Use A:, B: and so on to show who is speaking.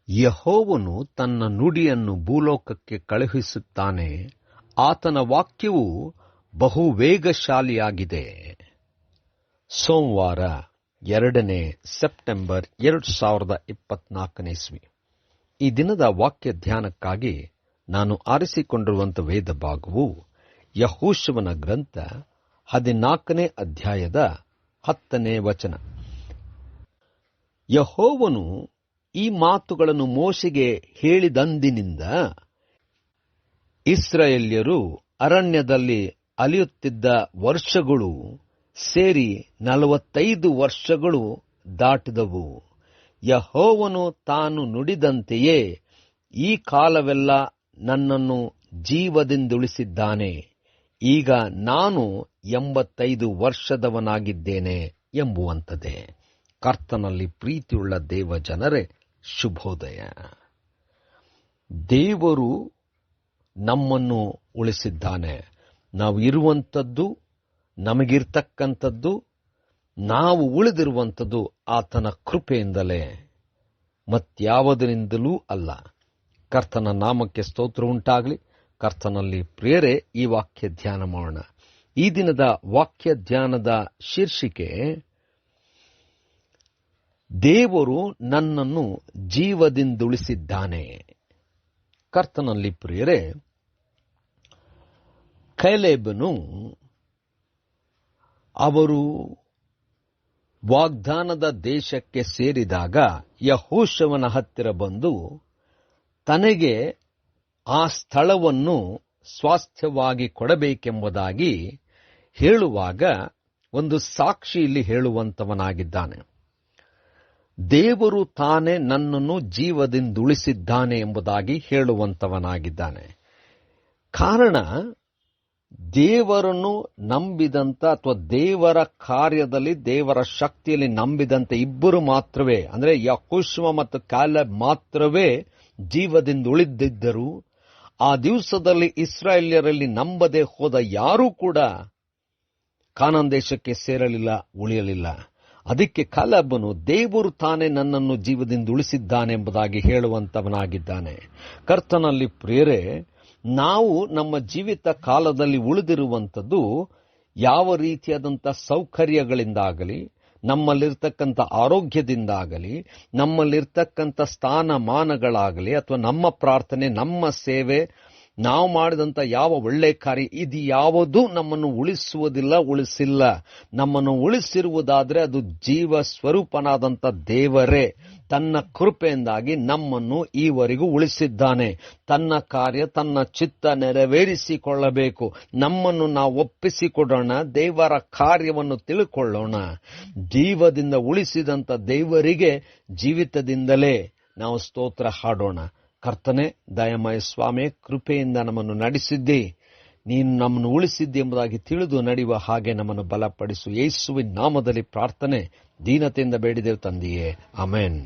A: ಯೆಹೋವನು ತನ್ನ ನುಡಿಯನ್ನು ಭೂಲೋಕಕ್ಕೆ ಕಳುಹಿಸುತ್ತಾನೆ, ಆತನ ವಾಕ್ಯವು ಬಹು ವೇಗಶಾಲಿಯಾಗಿದೆ. ಸೋಮವಾರ 2 ಸೆಪ್ಟೆಂಬರ್ 2024 ಈ ದಿನದ ವಾಕ್ಯ ಧ್ಯಾನಕ್ಕಾಗಿ ನಾನು ಆರಿಸಿಕೊಂಡಿರುವಂಥ ವೇದ ಭಾಗವು ಯೆಹೋಶುವನ ಗ್ರಂಥ 14 ಅಧ್ಯಾಯದ 10 ವಚನ. ಯೆಹೋವನು ಈ ಮಾತುಗಳನ್ನು ಮೋಶೆಗೆ ಹೇಳಿದಂದಿನಿಂದ ಇಸ್ರಾಯೇಲ್ಯರು ಅರಣ್ಯದಲ್ಲಿ ಅಲೆಯುತ್ತಿದ್ದ ವರ್ಷಗಳು ಸೇರಿ 45 ವರ್ಷಗಳು ದಾಟಿದವು. ಯೆಹೋವನು ತಾನು ನುಡಿದಂತೆಯೇ ಈ ಕಾಲವೆಲ್ಲ ನನ್ನನ್ನು ಜೀವದಿಂದುಳಿಸಿದ್ದಾನೆ. ಈಗ ನಾನು 85 ವರ್ಷದವನಾಗಿದ್ದೇನೆ ಎಂಬುವಂಥದ್ದೇ. ಕರ್ತನಲ್ಲಿ ಪ್ರೀತಿಯುಳ್ಳ ದೇವ ಜನರೇ, ಶುಭೋದಯ. ದೇವರು ನಮ್ಮನ್ನು ಉಳಿಸಿದ್ದಾನೆ. ನಾವು ಇರುವಂಥದ್ದು, ನಮಗಿರ್ತಕ್ಕಂಥದ್ದು, ನಾವು ಉಳಿದಿರುವಂಥದ್ದು ಆತನ ಕೃಪೆಯಿಂದಲೇ, ಮತ್ಯಾವುದರಿಂದಲೂ ಅಲ್ಲ. ಕರ್ತನ ನಾಮಕ್ಕೆ ಸ್ತೋತ್ರ ಉಂಟಾಗಲಿ. ಕರ್ತನಲ್ಲಿ ಪ್ರಿಯರೇ, ಈ ವಾಕ್ಯ ಧ್ಯಾನ ಮಾಡೋಣ. ಈ ದಿನದ ವಾಕ್ಯ ಧ್ಯಾನದ ಶೀರ್ಷಿಕೆ, ದೇವರು ನನ್ನನ್ನು ಜೀವದಿಂದುಳಿಸಿದ್ದಾನೆ. ಕರ್ತನಲ್ಲಿ ಪ್ರಿಯರೇ, ಕೈಲೇಬನು ಅವರು ವಾಗ್ದಾನದ ದೇಶಕ್ಕೆ ಸೇರಿದಾಗ ಯೆಹೋಶುವನ ಹತ್ತಿರ ಬಂದು ತನಗೆ ಆ ಸ್ಥಳವನ್ನು ಸ್ವಾಸ್ಥ್ಯವಾಗಿ ಕೊಡಬೇಕೆಂಬುದಾಗಿ ಹೇಳುವಾಗ ಒಂದು ಸಾಕ್ಷಿಯಲ್ಲಿ ಹೇಳುವಂತವನಾಗಿದ್ದಾನೆ. ದೇವರು ತಾನೇ ನನ್ನನ್ನು ಜೀವದಿಂದುಳಿಸಿದ್ದಾನೆ ಎಂಬುದಾಗಿ ಹೇಳುವಂತವನಾಗಿದ್ದಾನೆ. ಕಾರಣ, ದೇವರನ್ನು ನಂಬಿದಂತ ಅಥವಾ ದೇವರ ಕಾರ್ಯದಲ್ಲಿ ದೇವರ ಶಕ್ತಿಯಲ್ಲಿ ನಂಬಿದಂತ ಇಬ್ಬರು ಮಾತ್ರವೇ, ಅಂದರೆ ಯೆಹೋಶುವ ಮತ್ತು ಕಾಲೇಬ್ ಮಾತ್ರವೇ ಜೀವದಿಂದ ಉಳಿದಿದ್ದರು. ಆ ದಿವಸದಲ್ಲಿ ಇಸ್ರಾಯೇಲ್ಯರಲ್ಲಿ ನಂಬದೆ ಹೋದ ಯಾರೂ ಕೂಡ ಕಾನಾನ್ ದೇಶಕ್ಕೆ ಸೇರಲಿಲ್ಲ, ಉಳಿಯಲಿಲ್ಲ. ಅದಕ್ಕೆ ಕಾಲೇಬನು ದೇವರು ತಾನೇ ನನ್ನನ್ನು ಜೀವದಿಂದ ಉಳಿಸಿದ್ದಾನೆ ಎಂಬುದಾಗಿ ಹೇಳುವಂತವನಾಗಿದ್ದಾನೆ. ಕರ್ತನಲ್ಲಿ ಪ್ರಿಯರೇ, ನಾವು ನಮ್ಮ ಜೀವಿತ ಕಾಲದಲ್ಲಿ ಉಳಿದಿರುವಂಥದ್ದು ಯಾವ ರೀತಿಯಾದಂಥ ಸೌಕರ್ಯಗಳಿಂದಾಗಲಿ, ನಮ್ಮಲ್ಲಿರ್ತಕ್ಕಂಥ ಆರೋಗ್ಯದಿಂದಾಗಲಿ, ನಮ್ಮಲ್ಲಿರ್ತಕ್ಕಂಥ ಸ್ಥಾನಮಾನಗಳಾಗಲಿ, ಅಥವಾ ನಮ್ಮ ಪ್ರಾರ್ಥನೆ, ನಮ್ಮ ಸೇವೆ, ನಾವು ಮಾಡಿದಂಥ ಯಾವ ಒಳ್ಳೆ ಕಾರ್ಯ, ಇದು ಯಾವುದೂ ನಮ್ಮನ್ನು ಉಳಿಸುವುದಿಲ್ಲ, ಉಳಿಸಿಲ್ಲ. ನಮ್ಮನ್ನು ಉಳಿಸಿರುವುದಾದರೆ ಅದು ಜೀವ ಸ್ವರೂಪನಾದಂಥ ದೇವರೇ ತನ್ನ ಕೃಪೆಯಿಂದಾಗಿ ನಮ್ಮನ್ನು ಈವರೆಗೂ ಉಳಿಸಿದ್ದಾನೆ. ತನ್ನ ಕಾರ್ಯ, ತನ್ನ ಚಿತ್ತ ನೆರವೇರಿಸಿಕೊಳ್ಳಬೇಕು. ನಮ್ಮನ್ನು ನಾವು ಒಪ್ಪಿಸಿಕೊಡೋಣ, ದೇವರ ಕಾರ್ಯವನ್ನು ತಿಳ್ಕೊಳ್ಳೋಣ. ಜೀವದಿಂದ ಉಳಿಸಿದಂಥ ದೇವರಿಗೆ ಜೀವಿತದಿಂದಲೇ ನಾವು ಸ್ತೋತ್ರ ಹಾಡೋಣ. ಕರ್ತನೆ, ದಯಮಯ ಸ್ವಾಮಿ, ಕೃಪೆಯಿಂದ ನಮ್ಮನ್ನು ನಡೆಸಿದ್ದಿ, ನೀನು ನಮ್ಮನ್ನು ಉಳಿಸಿದ್ದಿ ಎಂಬುದಾಗಿ ತಿಳಿದು ನಡೆಯುವ ಹಾಗೆ ನಮ್ಮನ್ನು ಬಲಪಡಿಸು. ಯೇಸುವಿನ ನಾಮದಲ್ಲಿ ಪ್ರಾರ್ಥನೆ, ದೀನತೆಯಿಂದ ಬೇಡಿದೆವು ತಂದೆಯೇ, ಆಮೆನ್.